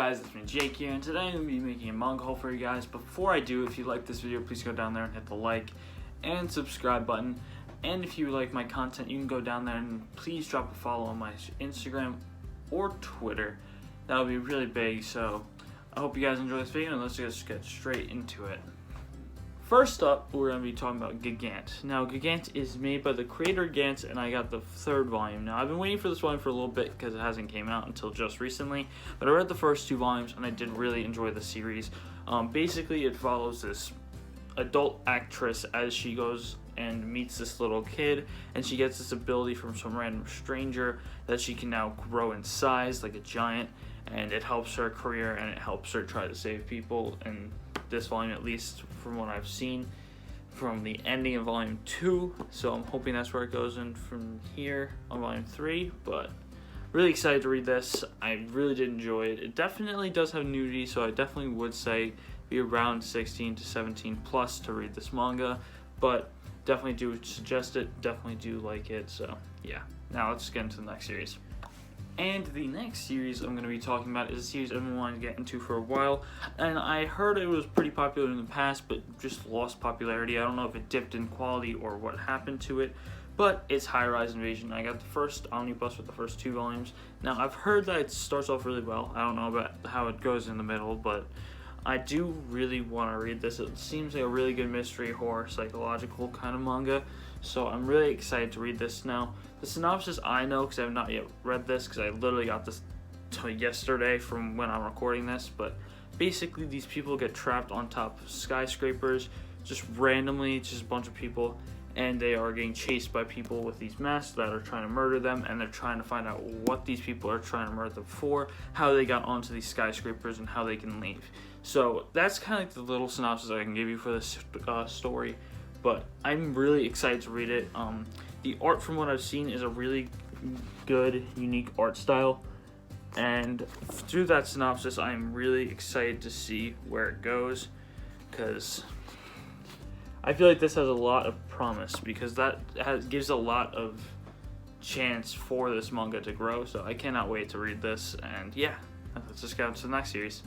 guys, it's me Jake here, and today I'm going to be making a manga haul for you guys. Before I do, if you like this video, please go down there and hit the like and subscribe button. And if you like my content, you can go down there and please drop a follow on my Instagram or Twitter. That would be really big, so I hope you guys enjoy this video, and let's just get straight into it. First up, we're going to be talking about Gagant. Now, Gagant is made by the creator Gant, and I got the third volume. Now, I've been waiting for this volume for a little bit because it hasn't came out until just recently, but I read the first two volumes, and I did really enjoy the series. Basically, it follows this adult actress as she goes and meets this little kid, and she gets this ability from some random stranger that she can now grow in size like a giant, and it helps her career, and it helps her try to save people, and this volume, at least from what I've seen from the ending of volume 2, so I'm hoping that's where it goes in from here on volume 3. But really excited to read this. I really did enjoy it. It definitely does have nudity, so I definitely would say be around 16 to 17 plus to read this manga, but definitely do suggest it, definitely do like it. So yeah, now let's get into the next series. And the next series I'm going to be talking about is a series I've been wanting to get into for a while, and I heard it was pretty popular in the past, but just lost popularity. I don't know if it dipped in quality or what happened to it, but it's High Rise Invasion. I got the first omnibus with the first 2 volumes. Now, I've heard that it starts off really well. I don't know about how it goes in the middle, but I do really want to read this. It seems like a really good mystery, horror, psychological kind of manga, so I'm really excited to read this. Now, the synopsis I know because I have not yet read this because I literally got this yesterday from when I'm recording this, but basically these people get trapped on top of skyscrapers just randomly, just a bunch of people, and they are getting chased by people with these masks that are trying to murder them, and they're trying to find out what these people are trying to murder them for, how they got onto these skyscrapers, and how they can leave. So that's kind of like the little synopsis I can give you for this story, but I'm really excited to read it. The art, from what I've seen, is a really good, unique art style, and through that synopsis, I'm really excited to see where it goes, because I feel like this has a lot of promise, because that gives a lot of chance for this manga to grow, so I cannot wait to read this. And yeah, let's just go to the next series.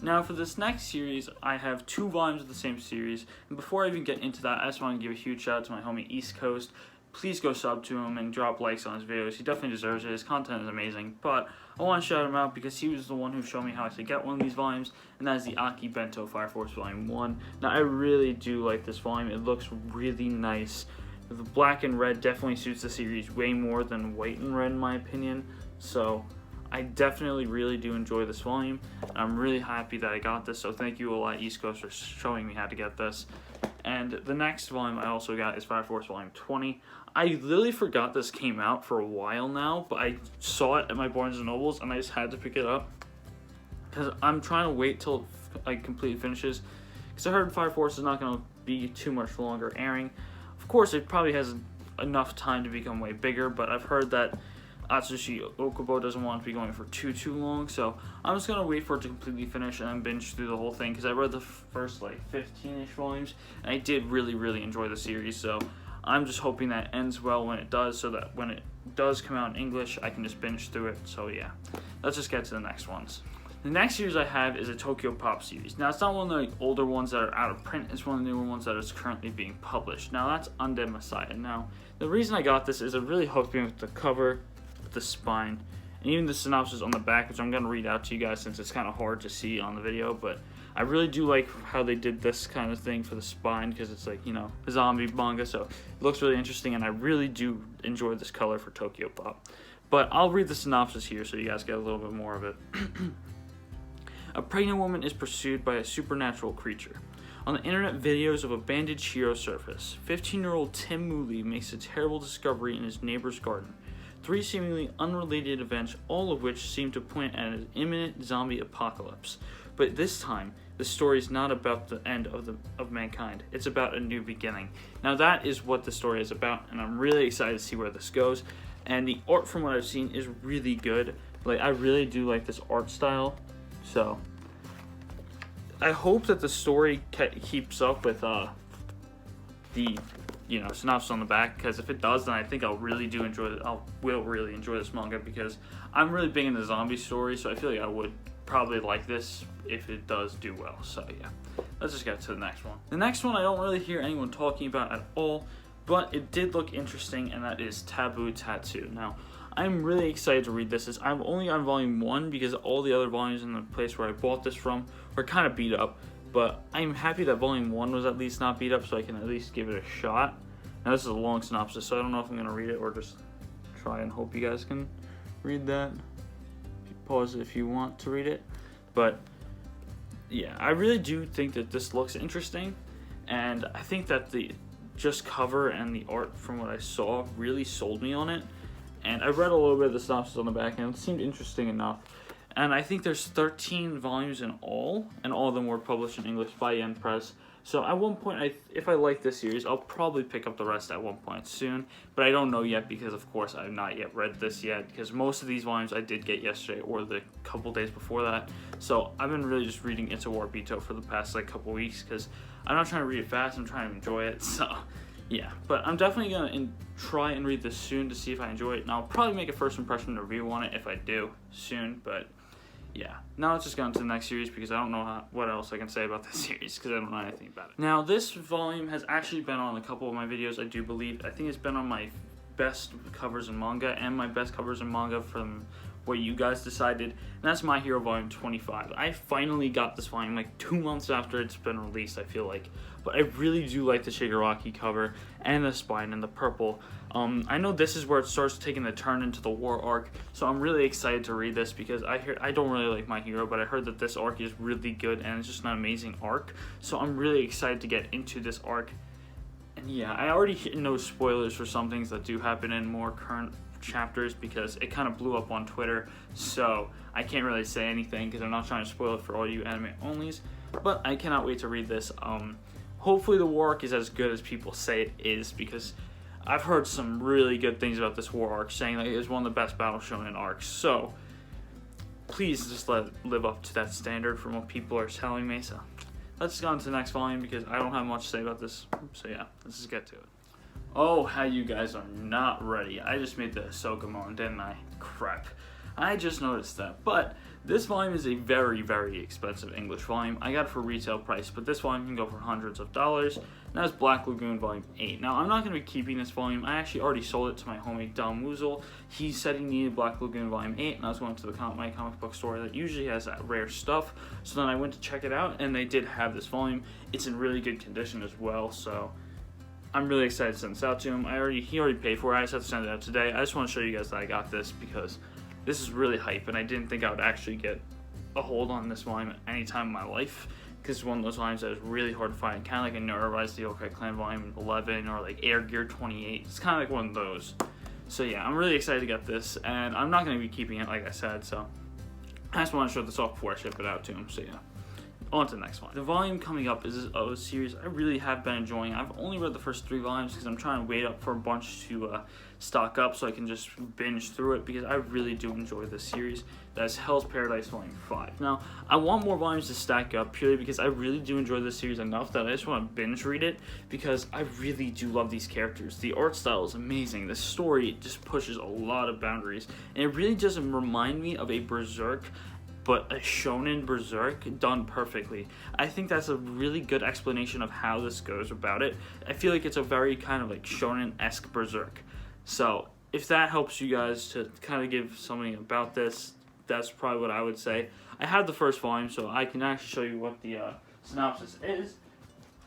Now, for this next series, I have 2 volumes of the same series, and before I even get into that, I just want to give a huge shout out to my homie East Coast. Please go sub to him and drop likes on his videos. He definitely deserves it. His content is amazing, but I want to shout him out because he was the one who showed me how to get one of these volumes, and that is the Aki Bento Fire Force Volume 1. Now, I really do like this volume. It looks really nice. The black and red definitely suits the series way more than white and red, in my opinion, so I definitely really do enjoy this volume. I'm really happy that I got this, so thank you a lot, East Coast, for showing me how to get this. And the next volume I also got is Fire Force Volume 20. I literally forgot this came out for a while now, but I saw it at my Barnes & Nobles, and I just had to pick it up, because I'm trying to wait till it completely finishes, because I heard Fire Force is not going to be too much longer airing. Of course, it probably has enough time to become way bigger, but I've heard that Atsushi Okubo doesn't want to be going for too long, so I'm just gonna wait for it to completely finish and then binge through the whole thing, because I read the first like 15-ish volumes, and I did really enjoy the series, so I'm just hoping that it ends well when it does, so that when it does come out in English, I can just binge through it. So yeah, let's just get to the next ones. The next series I have is a Tokyo Pop series. Now, it's not one of the older ones that are out of print, it's one of the newer ones that is currently being published. Now, that's Undead Messiah. Now, the reason I got this is it really hooked me with the cover, the spine, and even the synopsis on the back, which I'm going to read out to you guys since it's kind of hard to see on the video, but I really do like how they did this kind of thing for the spine, because it's like, you know, a zombie manga, so it looks really interesting, and I really do enjoy this color for Tokyo Pop. But I'll read the synopsis here so you guys get a little bit more of it. A pregnant woman is pursued by a supernatural creature. On the internet, videos of a bandaged hero surface. 15-year-old Tim Mooley makes a terrible discovery in his neighbor's garden. 3 seemingly unrelated events, all of which seem to point at an imminent zombie apocalypse. But this time, the story is not about the end of mankind. It's about a new beginning. Now, that is what the story is about, and I'm really excited to see where this goes. And the art, from what I've seen, is really good. Like, I really do like this art style. So I hope that the story keeps up with the synopsis on the back, because if it does, then I think I'll really enjoy this manga, because I'm really big into zombie stories, so I feel like I would probably like this if it does do well. So yeah, let's just get to the next one. The next one I don't really hear anyone talking about at all, but it did look interesting, and that is Taboo Tattoo. Now, I'm really excited to read this. I'm only on volume 1 because all the other volumes in the place where I bought this from were kind of beat up, but I'm happy that volume 1 was at least not beat up, so I can at least give it a shot. Now, this is a long synopsis, so I don't know if I'm going to read it or just try and hope you guys can read that. Pause if you want to read it. But yeah, I really do think that this looks interesting, and I think that the just cover and the art from what I saw really sold me on it. And I read a little bit of the synopsis on the back, and it seemed interesting enough. And I think there's 13 volumes in all, and all of them were published in English by Yen Press. So at one point, if I like this series, I'll probably pick up the rest at one point soon. But I don't know yet because, of course, I have not yet read this yet. Because most of these volumes I did get yesterday or the couple days before that. So I've been really just reading Into Warbito for the past couple weeks because I'm not trying to read it fast. I'm trying to enjoy it. So yeah, but I'm definitely going to try and read this soon to see if I enjoy it. And I'll probably make a first impression review on it if I do soon. But yeah, now let's just go into the next series because I don't know what else I can say about this series because I don't know anything about it. Now, this volume has actually been on a couple of my videos, I do believe. I think it's been on my best covers in manga and my best covers in manga from what you guys decided, and that's My Hero Volume 25. I finally got this volume 2 months after it's been released, I feel like. But I really do like the Shigaraki cover and the spine and the purple. I know this is where it starts taking the turn into the war arc, so I'm really excited to read this because I don't really like My Hero, but I heard that this arc is really good and it's just an amazing arc. So I'm really excited to get into this arc. And yeah, I already know spoilers for some things that do happen in more current chapters because it kind of blew up on Twitter, so I can't really say anything because I'm not trying to spoil it for all you anime onlys, but I cannot wait to read this. Hopefully the war arc is as good as people say it is because I've heard some really good things about this war arc, saying that it is one of the best Battle Shonen arcs, so please just let it live up to that standard from what people are telling me. So let's go on to the next volume because I don't have much to say about this, so yeah, let's just get to it. Oh, how you guys are not ready. I just made the Ahsoka, didn't I? Crap. I just noticed that. But this volume is a very, very expensive English volume. I got it for retail price, but this volume can go for hundreds of dollars. And that's Black Lagoon Volume 8. Now, I'm not going to be keeping this volume. I actually already sold it to my homie, Dom Woozle. He said he needed Black Lagoon Volume 8, and I was going to my comic book store that usually has that rare stuff. So then I went to check it out, and they did have this volume. It's in really good condition as well, so I'm really excited to send this out to him. He already paid for it. I just have to send it out today. I just want to show you guys that I got this because this is really hype, and I didn't think I would actually get a hold on this volume at any time in my life because it's one of those volumes that is really hard to find, kind of like a Neurorise the Yokai Clan Volume 11 or Air Gear 28. It's kind of like one of those. So yeah, I'm really excited to get this, and I'm not going to be keeping it like I said, so I just want to show this off before I ship it out to him, so yeah. On to the next one. The volume coming up is a series I really have been enjoying. I've only read the first 3 volumes because I'm trying to wait up for a bunch to stock up so I can just binge through it because I really do enjoy this series. That's Hell's Paradise Volume 5. Now, I want more volumes to stack up purely because I really do enjoy this series enough that I just want to binge read it because I really do love these characters. The art style is amazing. The story just pushes a lot of boundaries, and it really does remind me of a Berserk, but a shonen Berserk done perfectly. I think that's a really good explanation of how this goes about it. I feel like it's a very kind of shonen-esque Berserk. So if that helps you guys to kind of give something about this, that's probably what I would say. I have the first volume, so I can actually show you what the synopsis is.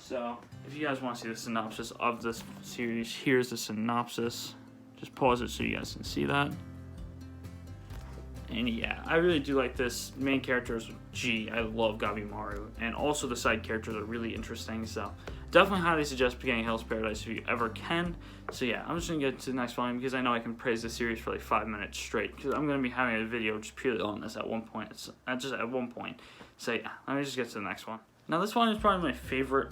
So if you guys want to see the synopsis of this series, here's the synopsis. Just pause it so you guys can see that. And yeah, I really do like this. Main character is G. I love Gabimaru. And also the side characters are really interesting. So definitely highly suggest beginning Hell's Paradise if you ever can. So yeah, I'm just going to get to the next volume because I know I can praise this series for 5 minutes straight. Because I'm going to be having a video just purely on this at one point. Just at one point. So yeah, let me just get to the next one. Now this volume is probably my favorite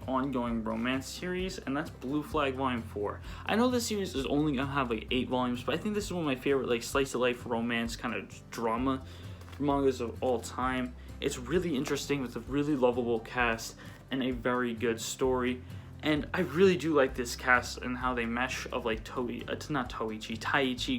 ongoing romance series, and that's Blue Flag Volume 4. I know this series is only going to have 8 volumes, but I think this is one of my favorite slice of life romance kind of drama mangas of all time. It's really interesting with a really lovable cast and a very good story, And I really do like this cast and how they mesh of like Taichi,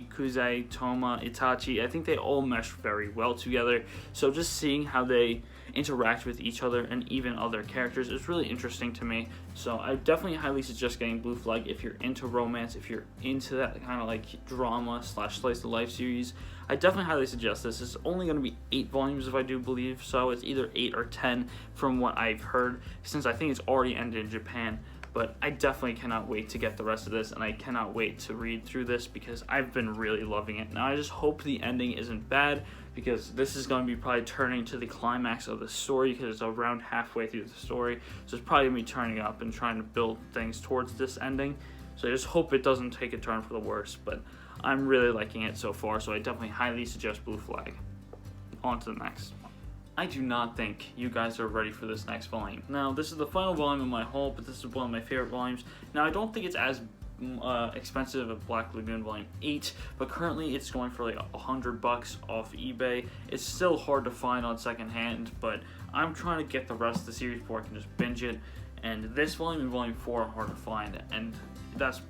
Kuzai, Toma, Itachi. I think they all mesh very well together. So just seeing how they interact with each other and even other characters is really interesting to me. So I definitely highly suggest getting Blue Flag if you're into romance, if you're into that kind of like drama / slice of life series. I definitely highly suggest this. It's only going to be 8 volumes if I do believe so. It's either 8 or 10 from what I've heard, since I think it's already ended in Japan. But I definitely cannot wait to get the rest of this, and I cannot wait to read through this because I've been really loving it. Now I just hope the ending isn't bad, because this is going to be probably turning to the climax of the story, because it's around halfway through the story. So it's probably going to be turning up and trying to build things towards this ending. So I just hope it doesn't take a turn for the worse, but I'm really liking it so far, so I definitely highly suggest Blue Flag. On to the next one. I do not think you guys are ready for this next volume. Now, this is the final volume of my haul, but this is one of my favorite volumes. Now, I don't think it's as expensive as Black Lagoon Volume 8, but currently it's going for like $100 off eBay. It's still hard to find on secondhand, but I'm trying to get the rest of the series before I can just binge it. And this volume and Volume 4 are hard to find, and that's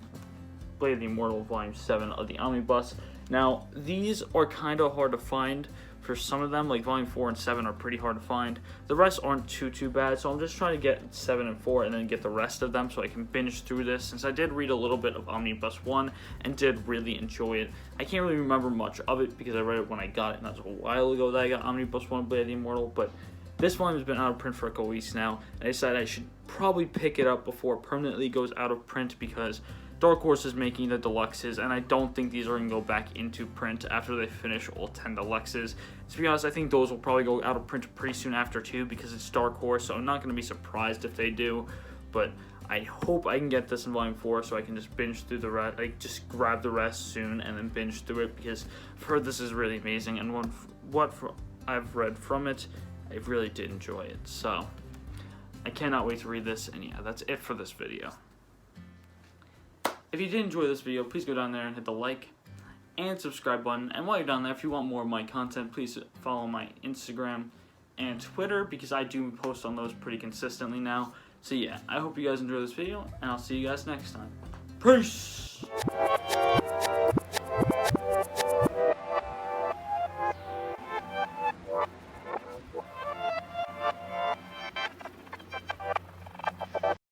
Blade of the Immortal Volume 7 of the Omnibus. Now, these are kind of hard to find. For some of them, like Volume 4 and 7 are pretty hard to find. The rest aren't too bad, so I'm just trying to get 7 and 4 and then get the rest of them so I can binge through this, since I did read a little bit of Omnibus 1 and did really enjoy it. I can't really remember much of it because I read it when I got it, and that was a while ago that I got Omnibus 1 Blade of the Immortal, but this volume has been out of print for a couple weeks now, and I decided I should probably pick it up before it permanently goes out of print, because Dark Horse is making the deluxes, and I don't think these are going to go back into print after they finish all 10 deluxes. To be honest, I think those will probably go out of print pretty soon after too, because it's Dark Horse, so I'm not going to be surprised if they do. But I hope I can get this in Volume 4 so I can just binge through the rest, like just grab the rest soon and then binge through it, because I've heard this is really amazing, and what I've read from it, I really did enjoy it. So I cannot wait to read this, and yeah, that's it for this video. If you did enjoy this video, please go down there and hit the like and subscribe button. And while you're down there, if you want more of my content, please follow my Instagram and Twitter, because I do post on those pretty consistently now. So yeah, I hope you guys enjoy this video, and I'll see you guys next time. Peace!